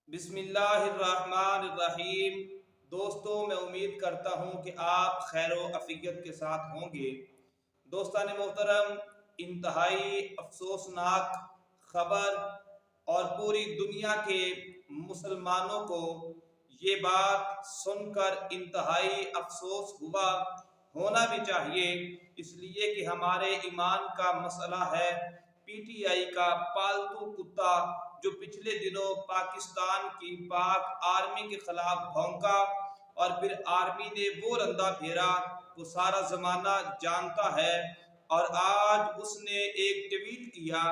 بسم اللہ الرحمن الرحیم۔ دوستوں، میں امید کرتا ہوں کہ آپ خیر و عافیت کے ساتھ ہوں گے۔ دوستان محترم، انتہائی افسوسناک خبر اور پوری دنیا کے مسلمانوں کو یہ بات سن کر انتہائی افسوس ہونا بھی چاہیے، اس لیے کہ ہمارے ایمان کا مسئلہ ہے۔ پی ٹی آئی کا پالتو کتا جو پچھلے دنوں پاکستان کی پاک آرمی کے خلاف بھونکا اور پھر آرمی نے وہ رندہ پھیرا، وہ سارا زمانہ جانتا ہے، اور آج اس نے ایک ٹویٹ کیا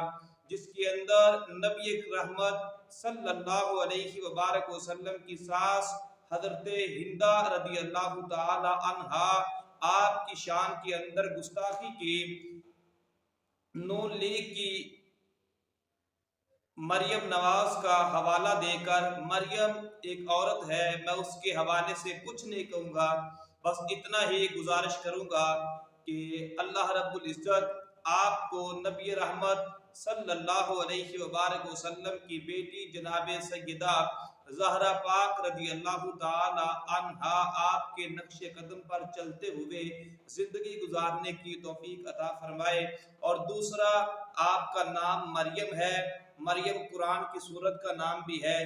جس کے اندر نبی رحمت صلی اللہ علیہ وبارک وسلم کی ساس حضرت ہندہ رضی اللہ تعالی عنہا آپ کی شان کے اندر گستاخی کی۔ نون لیگ کی مریم نواز کا حوالہ دے کر، مریم ایک عورت ہے، میں اس کے حوالے سے کچھ نہیں کہوں گا، بس اتنا ہی گزارش کروں گا کہ اللہ رب العزت آپ کو نبی رحمت صلی اللہ علیہ وبارک وسلم کی بیٹی جناب سیدہ زہرا پاک رضی اللہ تعالی عنہا آپ کے نقش قدم پر چلتے ہوئے زندگی گزارنے کی توفیق عطا فرمائے۔ اور دوسرا، آپ کا نام مریم ہے، مریم قرآن کی سورت کا نام بھی ہے۔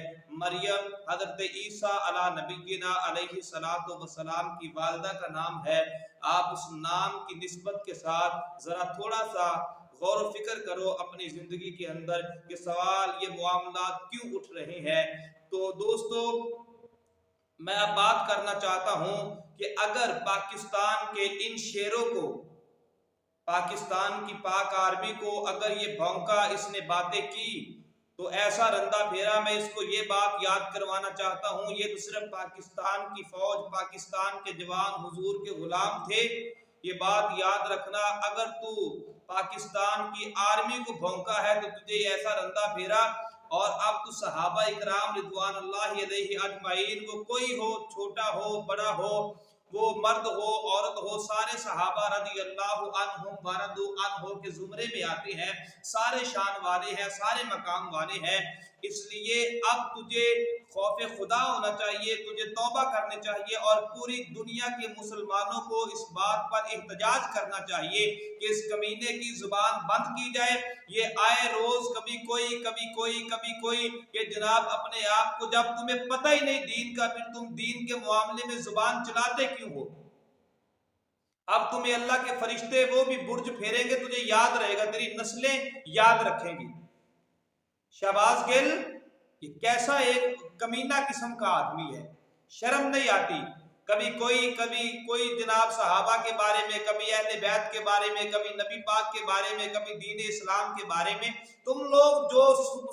مریم حضرت عیسیٰ علی نبینا علیہ السلام کی والدہ کا نام ہے۔ آپ اس نام کی نسبت کے ساتھ ذرا تھوڑا سا غور و فکر کرو اپنی زندگی کے اندر کہ سوال یہ معاملات کیوں اٹھ رہے ہیں۔ تو دوستو، میں اب بات کرنا چاہتا ہوں کہ اگر پاکستان کے ان شیروں کو، پاکستان کی پاک آرمی کو اگر یہ بھونکا، اس نے باتیں کی، تو ایسا رندہ پھیرا، میں اس کو یہ بات یاد کروانا چاہتا ہوں، یہ تو صرف پاکستان کی فوج، پاکستان کے جوان حضور کے غلام تھے۔ یہ بات یاد رکھنا، اگر تو پاکستان کی آرمی کو بھونکا ہے تو تجھے ایسا رندہ پھیرا، اور اب تو صحابہ اکرام رضوان اللہ علیہ اجمعین، وہ کوئی ہو، چھوٹا ہو بڑا ہو، وہ مرد ہو عورت ہو، سارے صحابہ رضی اللہ عنہم ورضوا عنہ کے زمرے میں آتے ہیں، سارے شان والے ہیں، سارے مقام والے ہیں۔ اس لیے اب تجھے خوف خدا ہونا چاہیے، تجھے توبہ کرنے چاہیے، اور پوری دنیا کے مسلمانوں کو اس بات پر احتجاج کرنا چاہیے کہ اس کمینے کی زبان بند کی جائے۔ یہ آئے روز کبھی کوئی کبھی کوئی کبھی کوئی، کہ جناب اپنے آپ کو جب تمہیں پتہ ہی نہیں دین کا، پھر تم دین کے معاملے میں زبان چلاتے کیوں ہو؟ اب تمہیں اللہ کے فرشتے وہ بھی برج پھیریں گے، تجھے یاد رہے گا، تیری نسلیں یاد رکھیں گی۔ شہباز گل یہ کیسا ایک کمینہ قسم کا آدمی ہے، شرم نہیں آتی۔ کبھی کوئی جناب صحابہ کے بارے میں، کبھی اہل بیت کے بارے میں، کبھی نبی پاک کے بارے میں، کبھی دین اسلام کے بارے میں۔ تم لوگ جو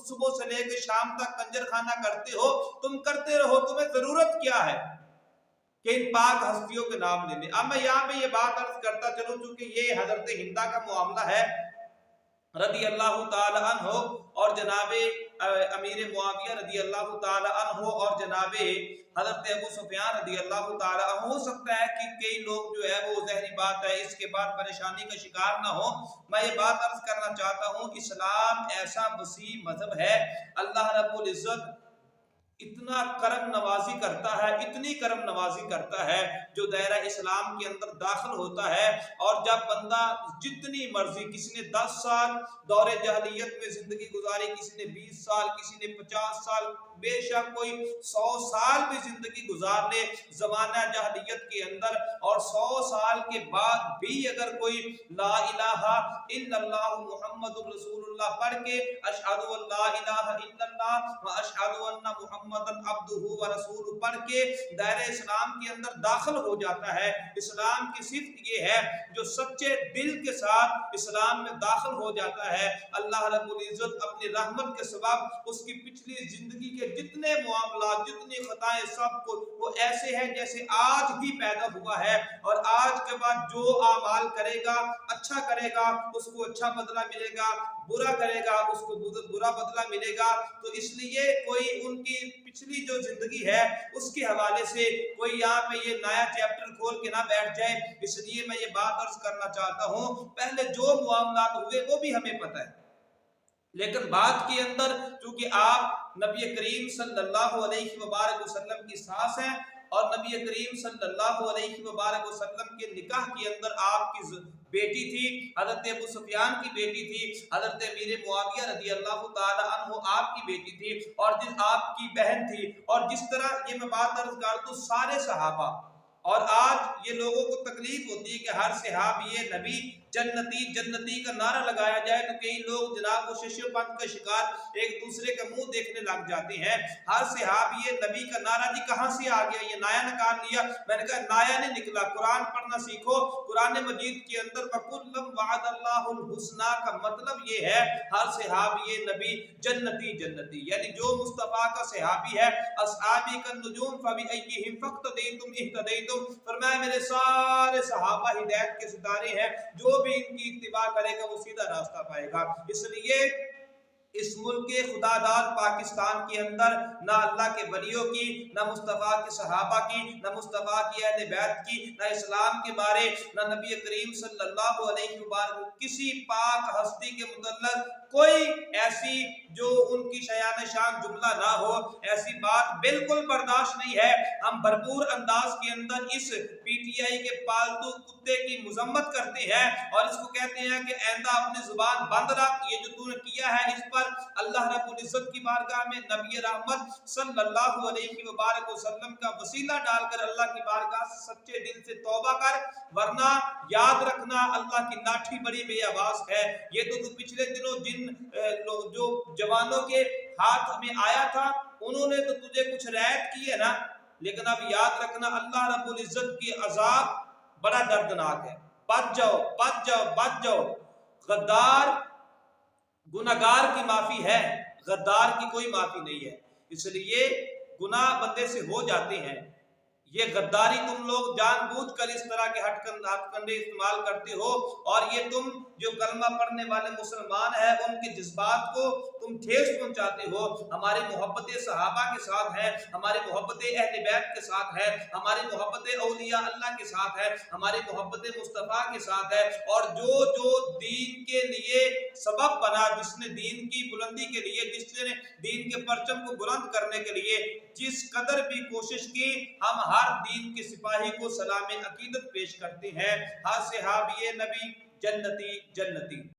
صبح سے لے کے شام تک کنجر خانہ کرتے ہو، تم کرتے رہو، تمہیں ضرورت کیا ہے کہ ان پاک ہستیوں کے نام لینے۔ اب میں یہاں پہ یہ بات عرض کرتا چلوں، چونکہ یہ حضرت ہندہ کا معاملہ ہے رضی اللہ تعالی عنہ، اور جناب امیر معاویہ رضی اللہ تعالی عنہ، اور جناب حضرت ابو سفیان رضی اللہ تعالی عنہ۔ ہو سکتا ہے کہ کئی لوگ جو ہے، وہ ظاہری بات ہے، اس کے بعد پریشانی کا شکار نہ ہو۔ میں یہ بات عرض کرنا چاہتا ہوں، اسلام ایسا وسیع مذہب ہے، اللہ رب العزت اتنا کرم نوازی کرتا ہے، اتنی کرم نوازی کرتا ہے، جو دائرہ اسلام کے اندر داخل ہوتا ہے، اور جب بندہ جتنی مرضی، کسی نے 10 سال دور جاہلیت میں زندگی گزاری، کسی نے 20 سال، کسی نے 50 سال، بے شک کوئی 100 سال بھی زندگی گزار لے زمانہ جاہلیت کے اندر، اور 100 سال کے بعد بھی اگر کوئی لا الہ الا اللہ محمد رسول اللہ پڑھ کے، اشہد ان لا الہ الا اللہ و اشہد ان محمد عبدہ و رسول پڑھ کے دائرہ اسلام کے اندر داخل ہو جاتا ہے۔ اسلام کی صفت یہ ہے، جو سچے دل کے ساتھ اسلام میں داخل ہو جاتا ہے، اللہ رب العزت اپنی رحمت کے سبب اس کی پچھلی زندگی کے جتنے معاملات، جتنی خطائیں، سب کو وہ ایسے ہیں جیسے آج ہی پیدا ہوا ہے، اور آج کے بعد جو اعمال کرے گا، اچھا کرے گا اس کو اچھا بدلہ ملے گا، برا کرے گا اس کو برا بدلہ ملے گا۔ تو اس لیے کوئی ان کی پچھلی جو زندگی ہے اس کے حوالے سے کوئی یہاں پہ یہ نیا چیپٹر کھول کے نہ بیٹھ جائے۔ اس لیے میں یہ بات عرض کرنا چاہتا ہوں، پہلے جو معاملات ہوئے وہ بھی ہمیں پتہ ہے، لیکن بات کے اندر چونکہ آپ نبی کریم صلی اللہ علیہ وبارک وسلم کی ساس ہیں اور نبی کریم صلی اللہ علیہ وبارک وسلم کے نکاح کے اندر آپ کی بیٹی تھی، حضرت ابو سفیان کی بیٹی تھی، حضرت امیر معاویہ رضی اللہ تعالی عنہ آپ کی بیٹی تھی، اور جس آپ کی بہن تھی، اور جس طرح یہ میں بات عرض کر دوں سارے صحابہ، اور آج یہ لوگوں کو تکلیف ہوتی ہے کہ ہر صحابی نبی جنتی جنتی کا نعرہ لگایا جائے تو کئی لوگ جناب وہ ششو پنکھ کا شکار ایک دوسرے کا منہ دیکھنے لگ جاتے ہیں۔ ہر صحابی نبی کا نعرہ جی کہاں سے آ گیا، یہ نایا نکال لیا؟ میں نے کہا نایا نہیں نکلا، قرآن پڑھنا سیکھو۔ قرآن مجید کے اندر وَكُلًّا وَعَدَ اللَّهُ الْحُسْنَى کا مطلب یہ ہے ہر صحابی نبی جنتی جنتی، یعنی جو مصطفیٰ کا صحابی ہے، اصحابی کا نجوم فَبِأَيِّهِمْ فَاقْتَدَيْتُمْ اهْتَدَيْتُمْ، فرمایا میرے سارے صحابہ ہدایت کے ستارے ہیں، جو بھی ان کی اتباع کرے گا وہ سیدھا راستہ پائے گا۔ اس لیے اس ملک خدا داد پاکستان کے اندر نہ اللہ کے ولیوں کی، نہ مصطفیٰ کے صحابہ کی، نہ مصطفیٰ کی اہل بیت کی، نہ اسلام کے بارے، نہ نبی کریم صلی اللہ علیہ وسلم کسی پاک ہستی کے متعلق کوئی ایسی جو ان کی شایان شان جملہ نہ ہو، ایسی بات بالکل برداشت نہیں ہے۔ ہم بھرپور انداز کے اندر اس پی ٹی آئی کے پالتو کتے کی مذمت کرتے ہیں اور اس کو کہتے ہیں کہ آئندہ اپنی زبان بند رکھ، یہ جو تو نے کیا ہے اس پر اللہ رب العزت کی بارگاہ میں نبی رحمت صلی اللہ علیہ وبارک وسلم کا وسیلہ ڈال کر اللہ کی بارگاہ سے سچے دل سے توبہ کر، ورنہ یاد رکھنا اللہ کی لاٹھی بڑی بے آواز ہے۔ یہ تو پچھلے دنوں جن جو جوانوں کے ہاتھ میں آیا تھا انہوں نے تو تجھے کچھ رعایت کی ہے نا، لیکن اب یاد رکھنا اللہ رب العزت کی عذاب بڑا دردناک ہے۔ بچ جاؤ بچ جاؤ بچ جاؤ۔ غدار گناہگار کی معافی ہے، غدار کی کوئی معافی نہیں ہے۔ اس لیے گناہ بندے سے ہو جاتے ہیں، یہ غداری تم لوگ جان بوجھ کر اس طرح کے ہتھ کنڈے استعمال کرتے ہو، اور یہ تم جو کلمہ پڑھنے والے مسلمان ہیں ان کے جذبات کو تم ٹھیس پہنچاتے ہو۔ ہماری محبت صحابہ کے ساتھ ہے، ہماری محبت اہل بیت کے ساتھ ہے، ہماری محبت اولیاء اللہ کے ساتھ ہے، ہماری محبت مصطفیٰ کے ساتھ ہے، اور جو دین کے لیے سبب بنا، جس نے دین کی بلندی کے لیے، جس نے دین کے پرچم کو بلند کرنے کے لیے جس قدر بھی کوشش کی، ہم ہر دین کے سپاہی کو سلام عقیدت پیش کرتے ہیں۔ ہر صحابی نبی جنتی جنتی۔